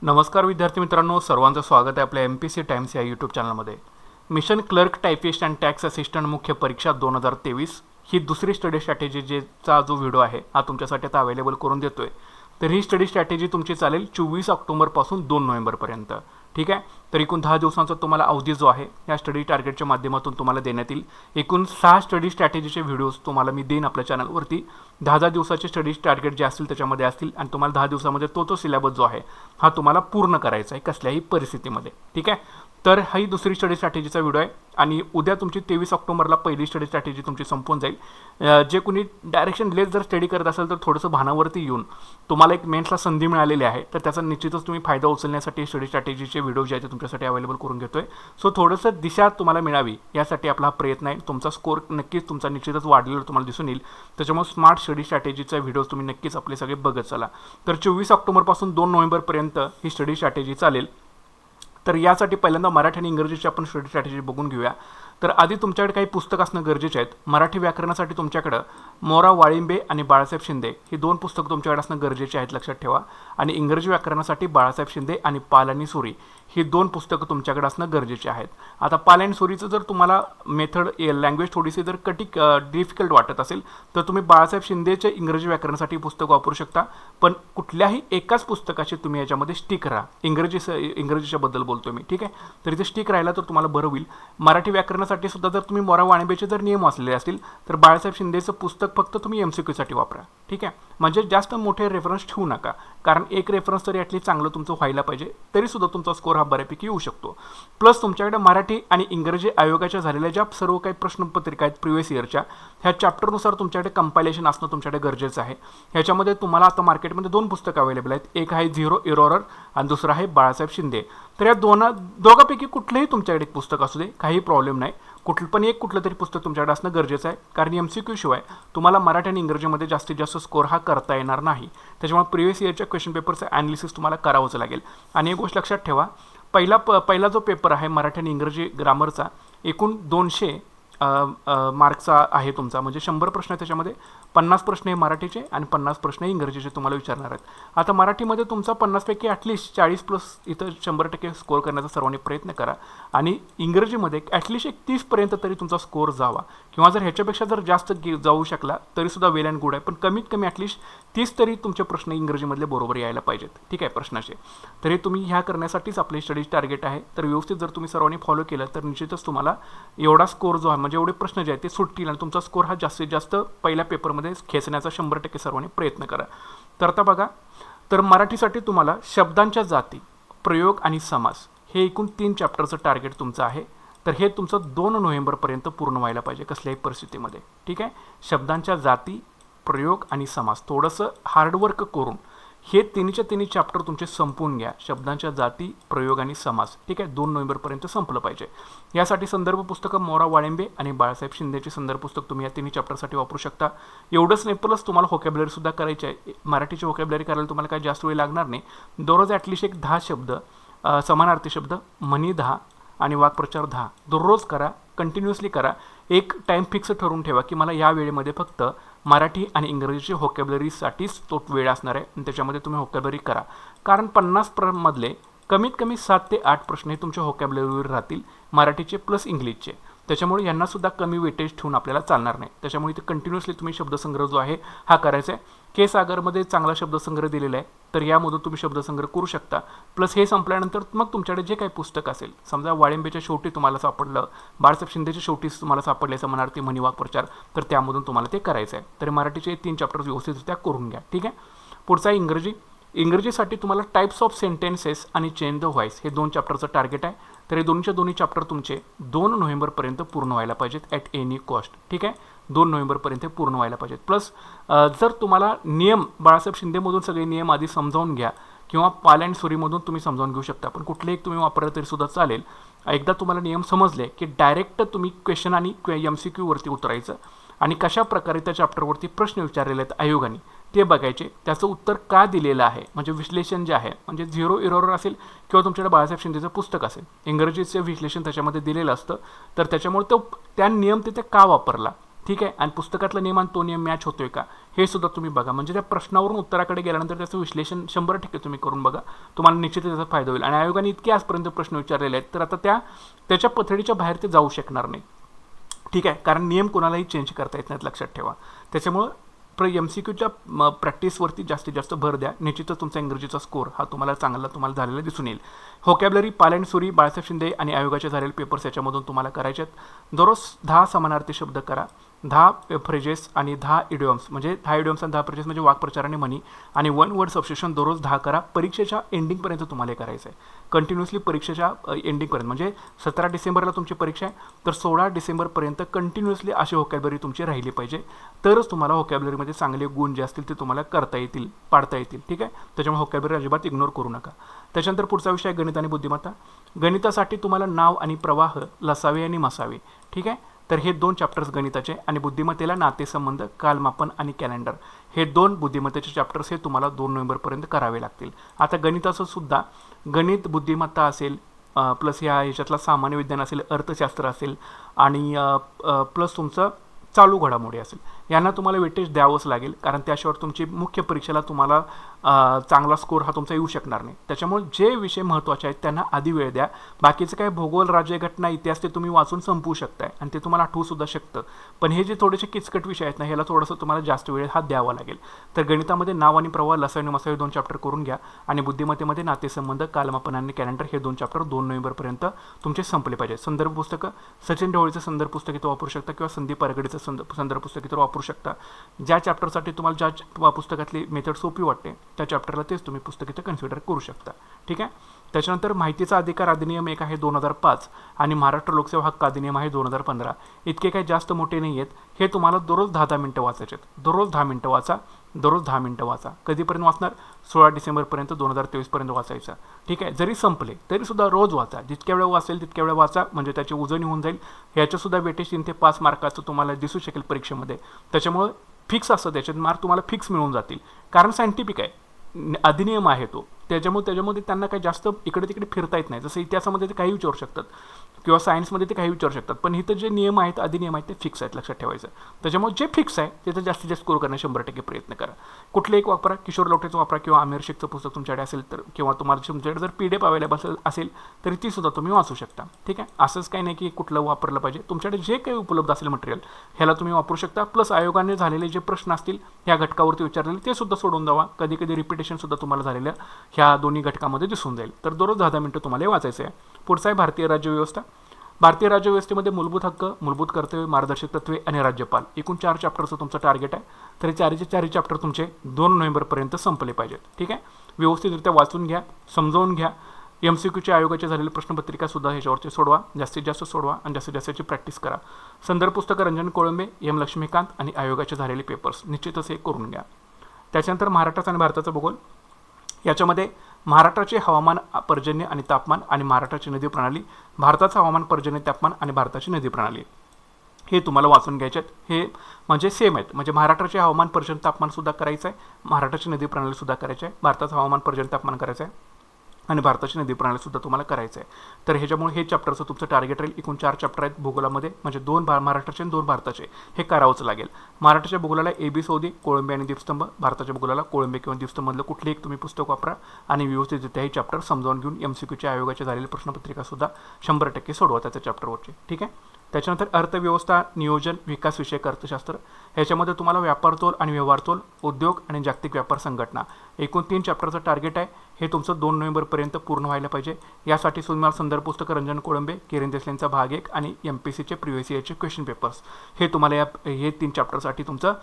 नमस्कार विद्यार्थी मित्रांनो, सर्वांचं स्वागत आहे आपल्या MPC टाइम्स या यूट्यूब चॅनलमध्ये। Mission clerk typist and tax assistant मुख्य परीक्षा 2023 ही दुसरी स्टडी स्ट्रॅटेजी जेचा जो व्हिडिओ आहे हा तुमच्यासाठी आता अवेलेबल करून देतोय। तर ही स्टडी स्ट्रॅटेजी तुमची चालेल 24 ऑक्टोबरपासून 2 नोव्हेंबरपर्यंत। ठीक आहे, तर एकूण 10 दिवसांचा तुम्हाला अवधी जो आहे या स्टडी टार्गेटच्या माध्यमातून तुम्हाला देण्यात येईल। एकूण 6 स्टडी स्ट्रॅटेजीचे व्हिडिओज तुम्हाला मी देईन आपल्या चॅनलवरती। 10 दिवसाचे स्टडी टार्गेट जे असतील त्याच्यामध्ये असतील आणि तुम्हाला 10 दिवसामध्ये तो सिलेबस जो आहे हा तुम्हाला पूर्ण करायचा आहे कसल्याही परिस्थितीमध्ये। ठीक आहे, तर ही दुसरी स्टडी स्ट्रॅटेजीचा व्हिडिओ आहे आणि उद्या तुमची 23 ऑक्टोबरला पहिली स्टडी स्ट्रॅटेजी तुमची संपून जाईल। जे कोणी डायरेक्शन लेस जर स्टडी करत असेल तर थोडंसं भानावरती येऊन तुम्हाला एक मेन्सला संधी मिळालेली आहे, तर त्याचा निश्चितच तुम्ही फायदा उचलण्यासाठी स्टडी स्ट्रॅटेजीचे व्हिडिओ जे आहे ते तुमच्यासाठी अवेलेबल करून घेतोय। सो थोडंसं दिशा तुम्हाला मिळावी यासाठी आपला हा प्रयत्न आहे। तुमचा स्कोर नक्कीच तुमचा निश्चितच वाढलेला तुम्हाला दिसून येईल, त्याच्यामुळे स्मार्ट स्टडी स्ट्रॅटेजीचा व्हिडिओ तुम्ही नक्कीच आपले सगळे बघत चला। तर 24 ऑक्टोबरपासून 2 नोव्हेंबरपर्यंत ही स्टडी स्ट्रॅटेजी चालेल। तर यासाठी पहिल्यांदा मराठी आणि इंग्रजीची आपण स्टडी स्ट्रॅटेजी बघून घेऊया। तर आधी तुमच्याकडे काही पुस्तक असणं गरजेचे आहेत। मराठी व्याकरणासाठी तुमच्याकडं मोरा वाळिंबे आणि बाळासाहेब शिंदे ही 2 पुस्तकं तुमच्याकडे असणं गरजेचे आहेत, लक्षात ठेवा। आणि इंग्रजी व्याकरणासाठी बाळासाहेब शिंदे आणि पाल आणि सुरी ही 2 पुस्तकं तुमच्याकडे असणं गरजेचे आहेत। आता पाल आणि सुरीचं जर तुम्हाला मेथड लँग्वेज थोडीशी जर डिफिकल्ट वाटत असेल तर तुम्ही बाळासाहेब शिंदेचे इंग्रजी व्याकरणासाठी पुस्तक वापरू शकता, पण कुठल्याही एकाच पुस्तकाची तुम्ही याच्यामध्ये स्टिक राहा। इंग्रजीच्या बद्दल बोलतोय मी, ठीक आहे। तर इथे स्टिक राहिला तर तुम्हाला बरं होईल। मराठी व्याकरणासाठी सुद्धा जर तुम्ही मोरा वाळिंबेचे जर नियम वाचलेले असतील तर बाळासाहेब शिंदेचं पुस्तक फक्त तुम्ही MCQ साठी वापरा, ठीक आहे। म्हणजे जास्त मोठे रेफरन्स ठेवू नका, कारण एक रेफरन्स तरी ॲटलीस्ट चांगलं तुमचं व्हायला पाहिजे, तरी सुद्धा तुमचा स्कोर हा बऱ्यापैकी येऊ शकतो। प्लस तुमच्याकडे मराठी आणि इंग्रजी आयोगाच्या झालेल्या ज्या सर्व काही प्रश्नपत्रिका आहेत प्रिव्हियस इयरच्या, ह्या चॅप्टरनुसार तुमच्याकडे कंपायलेशन असणं तुमच्याकडे गरजेचं आहे। ह्याच्यामध्ये तुम्हाला आता मार्केटमध्ये 2 पुस्तकं अवेलेबल आहेत, एक आहे झिरो एरॉर आणि दुसरं आहे बाळासाहेब शिंदे। तर या दोघांपैकी कुठलंही तुमच्याकडे एक पुस्तक असू दे, काही प्रॉब्लेम नाही। कुठलं तरी पुस्तक तुमच्याकडे असणं गरजेचं आहे, कारण MCQ शिवाय तुम्हाला मराठी आणि इंग्रजीमध्ये जास्तीत जास्त स्कोर हा करता येणार नाही। त्याच्यामुळे प्रिव्हियस इयरच्या क्वेश्चन पेपरचं ॲनालिसिस तुम्हाला करावंच लागेल। आणि एक गोष्ट लक्षात ठेवा, पहिला जो पेपर आहे मराठी आणि इंग्रजी ग्रामरचा एकूण 200 मार्कचा आहे तुमचा, म्हणजे 100 प्रश्न त्याच्यामध्ये 50 प्रश्न हे मराठीचे आणि 50 प्रश्न हे इंग्रजीचे तुम्हाला विचारणार आहेत। आता मराठीमध्ये तुमचा 50 पैकी ॲटलिस्ट 40 प्लस इथं 100% स्कोर करण्याचा सर्वांनी प्रयत्न करा, आणि इंग्रजीमध्ये ॲटलिस्ट एक 30 पर्यंत तरी तुमचा स्कोर जावा, किंवा जर ह्याच्यापेक्षा जर जास्त जाऊ शकला तरी सुद्धा वेल अँड गुड आहे, पण कमीत कमी ॲटलिस्ट 30 तरी तुमचे प्रश्न इंग्रजीमधले बरोबर यायला पाहिजेत, ठीक आहे, प्रश्नाचे। तर हे तुम्ही ह्या करण्यासाठीच आपले स्टडी टार्गेट आहे। तर व्यवस्थित जर तुम्ही सर्वांनी फॉलो केलं तर निश्चितच तुम्हाला एवढा स्कोर जो आहे, म्हणजे एवढे प्रश्न जे आहेत ते सुटतील आणि तुमचा स्कोर हा जास्तीत जास्त पहिल्या पेपरमध्ये खेचण्याचा 100% सर्वांनी प्रयत्न करा। तर आता बघा, तर मराठीसाठी तुम्हाला शब्दांच्या जाती, प्रयोग आणि समास हे एकूण 3 चॅप्टरचं टार्गेट तुमचं आहे। तर हे तुमचं 2 नोव्हेंबरपर्यंत पूर्ण व्हायला पाहिजे कसल्याही परिस्थितीमध्ये, ठीक आहे। शब्दांच्या जाती, प्रयोग आणि समास थोडंसं हार्डवर्क करून हे तिन्हीच्या तिन्ही चॅप्टर तुमचे संपून घ्या। शब्दांच्या जाती, प्रयोग आणि समास, ठीक आहे, 2 नोव्हेंबरपर्यंत संपलं पाहिजे। यासाठी संदर्भ पुस्तकं मोरा वाळिंबे आणि बाळासाहेब शिंदेचे संदर्भ पुस्तक तुम्ही या तिन्ही चॅप्टरसाठी वापरू शकता। एवढंच नाही, प्लस तुम्हाला व्होकॅब्युलरीसुद्धा करायची आहे। मराठीची व्होकॅब्युलरी करायला तुम्हाला काही जास्त वेळ लागणार नाही। दररोज ॲटलिस्ट एक 10 शब्द, समानार्थी शब्द, म्हणी 10 आणि वाक्प्रचार 10 दररोज करा, कंटिन्युअसली करा। एक टाईम फिक्स ठरवून ठेवा की मला या वेळेमध्ये फक्त मराठी आणि इंग्रजीची व्होकॅब्युलरीसाठीच तो वेळ असणार आहे, आणि त्याच्यामध्ये तुम्ही व्होकॅब्युलरी करा, कारण 50 मधले कमीत कमी 7 ते 8 प्रश्न हे तुमच्या व्होकॅब्युलरीवर राहतील, मराठीचे प्लस इंग्लिशचे। त्याच्यामुळे यांनासुद्धा कमी वेटेज ठेवून आपल्याला चालणार नाही। त्याच्यामुळे इथे कंटिन्युअसली तुम्ही शब्दसंग्रह जो आहे हा करायचा आहे। के सागरमध्ये चांगला शब्दसंग्रह दिलेला आहे, तर यामधून तुम्ही शब्दसंग्रह करू शकता। प्लस हे संपल्यानंतर मग तुमच्याकडे जे काही पुस्तक असेल, समजा वाळिंबेच्या शेवटी तुम्हाला सापडलं, बाळासाहेब शिंदेच्या शेवटी तुम्हाला सापडले समानार्थी, म्हणी, वाक्प्रचार, तर त्यामधून तुम्हाला ते करायचं आहे। तर मराठीचे 3 चॅप्टर व्यवस्थितरित्या करून घ्या, ठीक आहे। पुढचा इंग्रजी। इंग्रजीसाठी तुम्हाला टाईप्स ऑफ सेंटेन्सेस आणि चेंज द व्हॉइस हे 2 चॅप्टरचं टार्गेट आहे। तर हे दोन्ही चॅप्टर तुमचे 2 नोव्हेंबरपर्यंत पूर्ण व्हायला पाहिजेत ॲट एनी कॉस्ट, ठीक आहे। 2 नोव्हेंबरपर्यंत पूर्ण व्हायला पाहिजेत। प्लस जर तुम्हाला नियम बाळासाहेब शिंदेमधून सगळे नियम आधी समजावून घ्या, किंवा पाल अँड सुरीमधून तुम्ही समजावून घेऊ शकता, पण कुठले एक तुम्ही वापरलं तरी सुद्धा चालेल। एकदा तुम्हाला नियम समजले की डायरेक्ट तुम्ही क्वेश्चन आणि MCQ वरती उतरायचं, आणि कशा प्रकारे त्या चॅप्टरवरती प्रश्न विचारलेले आहेत आयोगाने ते बघायचे, त्याचं उत्तर का दिलेलं आहे, म्हणजे विश्लेषण जे आहे, म्हणजे झिरो एरर असेल किंवा तुमच्याकडे बाळासाहेब शिंदेचं पुस्तक असेल, इंग्रजीचे विश्लेषण त्याच्यामध्ये दिलेलं असतं, तर त्याच्यामुळे तो त्या नियम तिथे का वापरला ठीक आहे. आणि पुस्तकातला नियम आणि तो नियम मॅच होतोय का हे सुद्धा तुम्ही बघा. म्हणजे त्या प्रश्नावरून उत्तराकडे गेल्यानंतर त्याचं विश्लेषण 100% तुम्ही करून बघा, तुम्हाला निश्चितच त्याचा फायदा होईल. आणि आयोगाने इतके आजपर्यंत प्रश्न विचारलेले आहेत तर आता त्याच्या पथडीच्या बाहेर ते जाऊ शकणार नाही. ठीक आहे, कारण नियम कोणालाही चेंज करता येत नाहीत, लक्षात ठेवा. त्याच्यामुळं MCQच्या प्रॅक्टिसवरती जास्तीत जास्त भर द्या. निश्चितच तुमचा इंग्रजीचा स्कोर हा तुम्हाला झालेला दिसून येईल. व्होकॅब्युलरी पालन सुरी, बाळासाहेब शिंदे आणि आयोगाचे झालेले पेपर्स याच्यामधून तुम्हाला करायचे आहेत. दररोज 10 समानार्थी शब्द करा, 10 फ्रेजेस आणि 10 इडियम्स, म्हणजे 10 इडियम्स आणि 10 फ्रेजेस म्हणजे वाक्प्रचार आणि म्हणी, आणि 1 वर्ड सबस्टिट्यूशन दररोज 10 करा. परीक्षेच्या एंडिंगपर्यंत तुम्हाला हे करायचं आहे, कंटिन्युअसली परीक्षेच्या एंडिंगपर्यंत. म्हणजे 17 डिसेंबरला तुमची परीक्षा आहे तर 16 डिसेंबरपर्यंत कंटिन्युअसली अशी व्होकॅब्युलरी तुमची राहिली पाहिजे, तरच तुम्हाला व्होकॅब्युलरीमध्ये चांगले गुण जे असतील ते तुम्हाला करता येतील, पाडता येतील. ठीक आहे, त्याच्यामुळे व्होकॅब्युलरी अजिबात इग्नोर करू नका. त्याच्यानंतर पुढचा विषय आहे गणित आणि बुद्धिमत्ता. गणितासाठी तुम्हाला नाव आणि प्रवाह, लसावे आणि मसावे. ठीक आहे, तर हे 2 चॅप्टर्स गणिताचे. आणि बुद्धिमत्तेला नातेसंबंध, कालमापन आणि कॅलेंडर, हे 2 बुद्धिमत्तेचे चॅप्टर्स हे तुम्हाला 2 नोव्हेंबरपर्यंत करावे लागतील. आता गणिताचं सुद्धा गणित बुद्धिमत्ता असेल, प्लस ह्याच्यातला सामान्य विज्ञान असेल, अर्थशास्त्र असेल, आणि प्लस तुमचं चालू घडामोडी असेल, यांना तुम्हाला वेटेज द्यावंच लागेल, कारण त्याशिवाय तुमची मुख्य परीक्षेला तुम्हाला चांगला स्कोर हा तुमचा येऊ शकणार नाही. त्याच्यामुळे जे विषय महत्त्वाचे आहेत त्यांना आधी वेळ द्या. बाकीचं काय भूगोल, राज्यघटना, इतिहास ते तुम्ही वाचून संपवू शकताय आणि ते तुम्हाला आठवूसुद्धा शकतं. पण हे जे थोडेसे किचकट विषय आहेत ना, ह्याला थोडंसं तुम्हाला जास्त वेळ हा द्यावा लागेल. तर गणितामध्ये नाव आणि प्रवाह, लसावे आणि मसावे 2 चॅप्टर करून घ्या. आणि बुद्धिमत्तेमध्ये नातेसंबंध, कालमापन आणि कॅलेंडर हे 2 चॅप्टर 2 नोव्हेंबरपर्यंत तुमचे संपले पाहिजे. संदर्भ पुस्तकं, सचिन ढवळीचं संदर्भ पुस्तक इथं वापरू शकता किंवा संदीप पारगडीचं संदर्भ पुस्तक इथं वापरू शकता. ज्या चॅप्टरसाठी तुम्हाला ज्या पुस्तकातली मेथड सोपी वाटते त्या चॅप्टरला तेच तुम्ही पुस्तक इथं कन्सिडर करू शकता. ठीक आहे. त्याच्यानंतर माहितीचा अधिकार अधिनियम एक आहे 2005 आणि महाराष्ट्र लोकसेवा हक्क अधिनियम आहे 2015. इतके काही जास्त मोठे नाही आहेत. हे तुम्हाला दररोज 10-10 मिनटं वाचायचे आहेत. दररोज 10 मिनटं वाचा, दररोज 10 मिनटं वाचा. कधीपर्यंत वाचणार? 16 डिसेंबरपर्यंत 2023पर्यंत वाचायचं. ठीक आहे. जरी संपले तरीसुद्धा रोज वाचा, जितक्या वेळा वाचेल तितक्या वेळा वाचा, म्हणजे त्याची उजळणी होऊन जाईल. ह्याच्यासुद्धा वेटेज 3 ते 5 मार्काचं तुम्हाला दिसू शकेल परीक्षेमध्ये. त्याच्यामुळं फिक्स असतं, त्याच्यात मार्क तुम्हाला फिक्स मिळून जातील, कारण सायंटिफिक आहे, अधिनियम आहे तो. त्याच्यामध्ये त्यांना काही जास्त इकडे तिकडे फिरता येत नाही. जसं इतिहासामध्ये ते काही विचारू शकतात किंवा सायन्समध्ये ते काही विचारू शकतात, पण इथं जे नियम आहेत, अधिनियम आहेत, ते फिक्स आहेत, लक्षात ठेवायचं. त्याच्यामुळे जे फिक्स आहे त्याचं जास्तीत जास्त स्कोर करण्याचा 100% प्रयत्न करा. कुठलं एक वापरा, किशोर लवटेचं वापरा किंवा आमिर शेखचं पुस्तक तुमच्याकडे असेल तर, किंवा तुमच्याकडे जर PDF अवेलेबल असेल तरी ती सुद्धा तुम्ही वाचू शकता. ठीक आहे. असंच काही नाही की कुठलं वापरलं पाहिजे, तुमच्याकडे जे काही उपलब्ध असेल मटेरियल ह्याला तुम्ही वापरू शकता. प्लस आयोगाने झालेले जे प्रश्न असतील ह्या घटकावरती विचारलेले ते सुद्धा सोडून द्यावा. कधी कधी रिपिटेशन सुद्धा तुम्हाला झालेलं ह्या दोन्ही घटकामध्ये दिसून जाईल. तर दररोज 10-10 मिनटं तुम्हाला वाचायचं आहे. पुढचा आहे भारतीय राज्यव्यवस्था. भारतीय राज्यव्यवस्थेमध्ये मूलभूत हक्क, मूलभूत कर्तव्य, मार्गदर्शक तत्त्वे आणि राज्यपाल, एकूण 4 चॅप्टरचं तुमचं टार्गेट आहे. तर 4चे चॅप्टर तुमचे 2 नोव्हेंबरपर्यंत संपले पाहिजेत. ठीक आहे. व्यवस्थितरित्या वाचून घ्या, समजावून घ्या. MCQच्या आयोगाचे झालेले प्रश्नपत्रिकासुद्धा ह्याच्यावरती सोडवा, जास्तीत जास्त सोडवा आणि जास्तीत जास्तची प्रॅक्टिस करा. संदर्भ पुस्तकं रंजन कोळंबे, M लक्ष्मीकांत आणि आयोगाचे झालेले पेपर्स निश्चितच हे करून घ्या. त्याच्यानंतर महाराष्ट्राचा आणि भारताचा भूगोल. याच्यामध्ये महाराष्ट्राचे हवामान, पर्जन्य आणि तापमान आणि महाराष्ट्राची नदी प्रणाली, भारताचं हवामान, पर्जन्य, तापमान आणि भारताची नदी प्रणाली हे तुम्हाला वाचून घ्यायचे आहेत. हे म्हणजे सेम आहेत, म्हणजे महाराष्ट्राचे हवामान, पर्जन्य, तापमानसुद्धा करायचं आहे, महाराष्ट्राची नदी प्रणालीसुद्धा करायची आहे, भारताचं हवामान, पर्जन्य, तापमान करायचं आहे आणि भारताची नदी प्रणालीसुद्धा तुम्हाला करायचं आहे. तर ह्याच्यामुळे हे चॅप्टरचं तुमचं टार्गेट राहील. एकूण 4 चॅप्टर आहेत भूगोलामध्ये, म्हणजे 2 महाराष्ट्राचे आणि 2 भारताचे, हे करावंच लागेल. महाराष्ट्राच्या भूगोलाला AB सौदी, कोळंबे आणि दीपस्तंभ, भारताच्या भूगोलाला कोळंबे किंवा दीपस्तंभमधलं कुठले एक तुम्ही पुस्तक वापरा आणि व्यवस्थितरित्या हे चॅप्टर समजावून घेऊन MCQच्या आयोगाच्या झालेली प्रश्नपत्रिकासुद्धा 100% सोडवा त्याच्या चॅप्टरवरचे. ठीक आहे. त्याच्यानंतर अर्थव्यवस्था, नियोजन, विकास विषयक अर्थशास्त्र, ह्याच्यामध्ये तुम्हाला व्यापारतोल आणि व्यवहारतोल, उद्योग आणि जागतिक व्यापार संघटना, एकूण 3 चॅप्टरचं टार्गेट आहे. हे तुमचं 2 नोव्हेंबरपर्यंत पूर्ण व्हायला पाहिजे. यासाठी तुम्हाला संदर्भ पुस्तकं रंजन कोळंबे, किरण देसलेंचा भाग 1 आणि MPSCचे प्रिव्हियस इयरचे क्वेश्चन पेपर्स, हे तुम्हाला हे 3 चॅप्टरसाठी तुमचं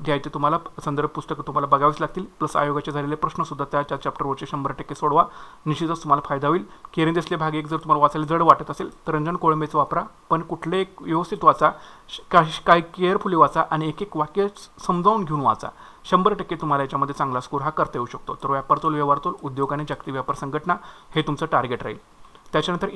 जे आहे ते तुम्हाला संदर्भ पुस्तकं तुम्हाला बघावीच लागतील. प्लस आयोगाचे झालेले प्रश्नसुद्धा त्या चॅप्टरवरचे 100% सोडवा, निश्चितच तुम्हाला फायदा होईल. किरण देसले भाग 1 जर तुम्हाला वाचायला जड वाटत असेल तर रंजन कोळंबेचं वापरा, पण कुठले एक व्यवस्थित वाचा, काय केअरफुली वाचा आणि एक एक वाक्य समजावून घेऊन वाचा. 100% तुम्हाला याच्यामध्ये चांगला स्कोर हा करता येऊ शकतो. तर व्यापारतोल, व्यवहारतोल, उद्योग आणि जागतिक व्यापार संघटना हे तुमचं टार्गेट राहील. त्याच्यानंतर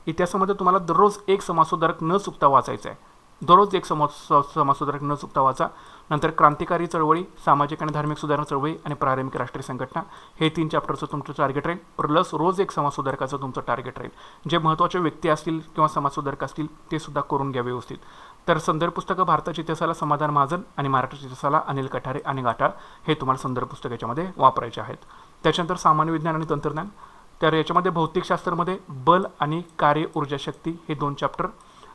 इतिहासामध्ये तुम्हाला दररोज एक समाजसुधारक न चुकता वाचायचं आहे. दररोज एक समाजसुधारक न चुकता वाचा. नंतर क्रांतिकारी चळवळी, सामाजिक आणि धार्मिक सुधारणा चळवळी आणि प्रारंभिक राष्ट्रीय संघटना, हे 3 चॅप्टरचं तुमचं टार्गेट राहील. प्लस रोज एक समाजसुधारकाचं तुमचं टार्गेट राहील. जे महत्त्वाचे व्यक्ती असतील किंवा समाजसुधारक असतील ते सुद्धा करून घ्या व्यवस्थित. तर संदर्भ पुस्तकं भारताच्या इतिहासाला समाधान महाजन आणि महाराष्ट्राच्या इतिहासाला अनिल कठारे आणि गाठाळ हे तुम्हाला संदर्भ पुस्तक याच्यामध्ये वापरायचे आहेत. त्याच्यानंतर सामान्य विज्ञान आणि तंत्रज्ञान, तर याच्यामध्ये भौतिकशास्त्रामध्ये बल आणि कार्य ऊर्जा शक्ती हे 2 चॅप्टर,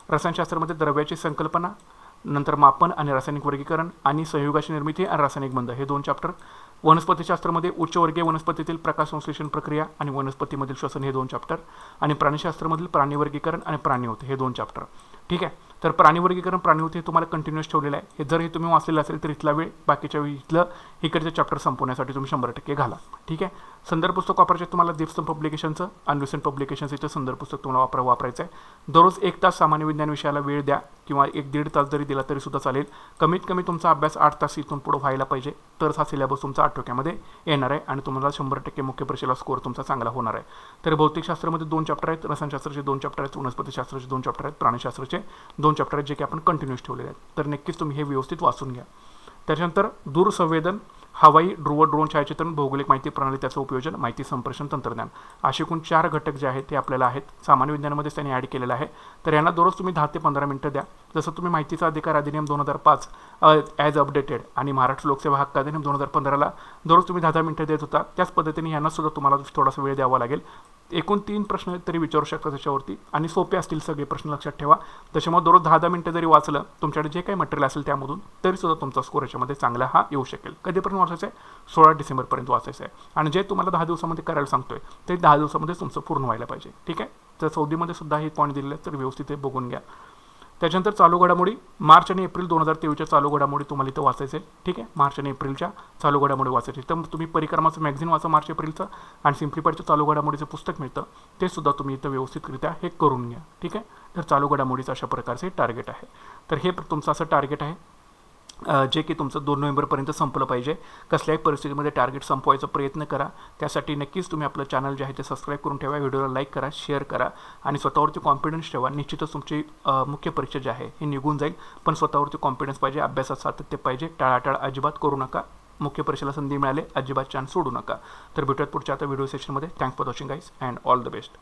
रसायनशास्त्रामध्ये द्रव्याची संकल्पना, नंतर मापन आणि रासायनिक वर्गीकरण आणि संयुगाची निर्मिती आणि रासायनिक बंध हे 2 चॅप्टर, वनस्पतीशास्त्रामध्ये उच्चवर्गीय वनस्पतीतील प्रकाश संश्लेषण प्रक्रिया आणि वनस्पतीमधील श्वसन हे 2 चॅप्टर, आणि प्राणीशास्त्रामधील प्राणी वर्गीकरण आणि प्राणीहोत हे 2 चॅप्टर. ठीक आहे. तर प्राणी वर्गीकरण प्राणीहोत हे तुम्हाला कंटिन्यूअस ठेवलेलं आहे. हे जर हे तुम्ही वाचलेलं असेल तर इथला वेळ बाकीच्या वेळी इथलं इकडचे चॅप्टर संपवण्यासाठी तुम्ही 100% घाला. ठीक आहे. संदर्भ पुस्तक वापरायचे तुम्हाला दिप्सन पब्लिकेशनचं आणि रिसेंट पब्लिकेशनचं इथं संदर्भ पुस्तक तुम्हाला वापरायचं आहे. दररोज 1 तास सामान्य विज्ञान विषयाला वेळ द्या किंवा 1-1.5 तास जरी दिला तरी सुद्धा चालेल. कमीत कमी तुमचा अभ्यास 8 तास इथून पुढे व्हायला पाहिजे, तरच हा सिलेबस तुमचा आठवड्यामध्ये येणार आहे आणि तुम्हाला 100% मुख्य परीक्षेला स्कोअर तुमचा चांगला होणार आहे. तर भौतिकशास्त्रामध्ये 2 चॅप्टर आहेत, रसायनशास्त्राचे 2 चॅप्टर आहेत, वनस्पतीशास्त्राचे 2 चॅप्टर आहेत, प्राणीशास्त्राचे 2 चॅप्टर आहेत जे की आपण कंटिन्यूस ठेवलेले आहेत. तर नक्कीच तुम्ही हे व्यवस्थित वाचून घ्या. त्याच्यानंतर दूरसंवेदन, हवाई, ड्रोन छायाचित्रण, भौगोलिक माहिती प्रणाली, त्याचं उपयोजन, माहिती संप्रेषण तंत्रज्ञान, असे एकूण 4 घटक जे आहेत ते आपल्याला आहेत. सामान्य विज्ञानामध्येच त्यांनी ॲड केलेलं आहे. तर यांना दररोज तुम्ही 10 ते 15 मिनिटं द्या. जसं तुम्ही माहितीचा अधिकार अधिनियम 2005 ॲज अपडेटेड आणि महाराष्ट्र लोकसेवा हक्क अधिनियम 2015ला दररोज तुम्ही 10 मिनिटं देत होता, त्याच पद्धतीने यांना सुद्धा तुम्हाला थोडासा वेळ द्यावा लागेल. एकूण 3 प्रश्न तरी विचारू शकता त्याच्यावरती आणि सोपे असतील सगळे प्रश्न, लक्षात ठेवा. त्याच्यामुळे दररोज 10-10 मिनिटं जरी वाचलं तुमच्याकडे जे काही मटेरियल असेल त्यामधून, तरी सुद्धा तुमचा स्कोर याच्यामध्ये चांगला हा येऊ शकेल. कधीपर्यंत वाचायचं आहे? 16 डिसेंबरपर्यंत वाचायचं आहे. आणि जे तुम्हाला 10 दिवसामध्ये करायला सांगतोय ते 10 दिवसामध्ये तुमचं पूर्ण व्हायला पाहिजे. ठीक आहे. तर सौदीमध्ये सुद्धा हे पॉईंट दिलेले आहेत, तर व्यवस्थित हे बघून घ्या. त्याच्यानंतर चालू घडामोडी, मार्च आणि एप्रिल 2023च्या चालू घडामोडी तुम्हाला इथं वाचायचे. ठीक आहे. मार्च आणि एप्रिलच्या चालू घडामोडी वाचायचे. तर तुम्ही परिक्रमाचं मॅगझिन वाचा मार्च एप्रिलचं, आणि सिम्प्लिफाईडचं चालू घडामोडीचं पुस्तक मिळतं ते सुद्धा तुम्ही इथं व्यवस्थितरित्या हे करून घ्या. ठीक आहे. तर चालू घडामोडीचं अशा प्रकारचे टार्गेट आहे. तर हे तुमचं असं टार्गेट आहे जे की तुमचं 2 नोव्हेंबरपर्यंत संपलं पाहिजे. कसल्याही परिस्थितीमध्ये टार्गेट संपवायचा प्रयत्न करा. त्यासाठी नक्कीच तुम्ही आपलं चॅनल जे आहे ते सबस्क्राईब करून ठेवा, व्हिडिओला लाईक करा, शेअर करा आणि स्वतःवरती कॉन्फिडन्स ठेवा. निश्चितच तुमची मुख्य परीक्षा जी आहे हे निघून जाईल, पण स्वतःवरती कॉन्फिडन्स पाहिजे, अभ्यासात सातत्य पाहिजे, टाळाटाळ अजिबात करू नका. मुख्य परीक्षेला संधी मिळाले अजिबात चान्स सोडू नका. तर भेटूयात पुढच्या आता व्हिडिओ सेशनमध्ये. Thanks for watching guys and all the best.